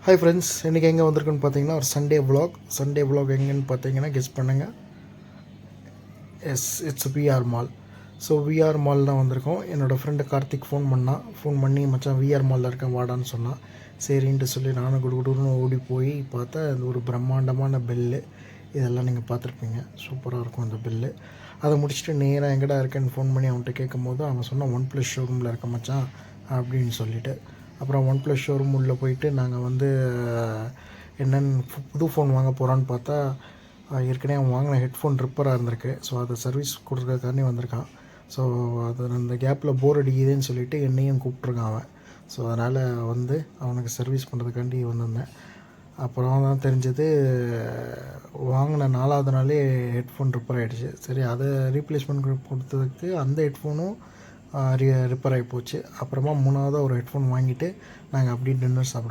Hi friends, இன்றைக்கி எங்கே வந்திருக்குன்னு பார்த்தீங்கன்னா ஒரு சண்டே vlog எங்கேன்னு பார்த்தீங்கன்னா கெஸ் பண்ணுங்கள். It's VR mall. So VR mall தான் வந்திருக்கோம். என்னோடய ஃப்ரெண்டு கார்த்திக் ஃபோன் பண்ணி மச்சான் விஆர் மாலில் இருக்கேன் வாடான்னு சொன்னான். சரின்ட்டு சொல்லி நானும் குடுன்னு ஓடி போய் பார்த்தா அது ஒரு பிரம்மாண்டமான பெல்லு. இதெல்லாம் நீங்கள் பார்த்துருப்பீங்க, சூப்பராக இருக்கும் அந்த பெல்லு. அதை முடிச்சுட்டு நேராக எங்கடா இருக்கேன்னு ஃபோன் பண்ணி அவன்கிட்ட கேட்கும் போது அவன் சொன்னான் OnePlus ஷோரூமில் இருக்க மச்சான் அப்படின்னு சொல்லிவிட்டு, அப்புறம் OnePlus ஷோரூம் உள்ளே போயிட்டு நாங்கள் வந்து என்னென்னு புது ஃபோன் வாங்க போகிறோன்னு பார்த்தா ஏற்கனவே அவன் வாங்கின ஹெட்ஃபோன் ரிப்பராக இருந்திருக்கு. ஸோ அதை சர்வீஸ் கொடுக்குறதுக்காண்டி வந்திருக்கான். ஸோ அது அந்த கேப்பில் போர் அடிக்குதுன்னு சொல்லிவிட்டு என்னையும் கூப்பிட்ருக்கான் அவன். ஸோ அதனால் வந்து அவனுக்கு சர்வீஸ் பண்ணுறதுக்காண்டி வந்திருந்தேன். அப்புறம் தான் தெரிஞ்சது வாங்கின 4வது நாளே ஹெட்ஃபோன் ரிப்பேர் ஆகிடுச்சு. சரி, அதை ரீப்ளேஸ்மெண்ட் கொடுத்ததுக்கு அந்த ஹெட்ஃபோனும் ரிப்பேர் ஆகி போச்சு. அப்புறமா 3வது ஒரு ஹெட்ஃபோன் வாங்கிட்டு நாங்கள் அப்படியே டின்னர் சாப்பிடுவோம்.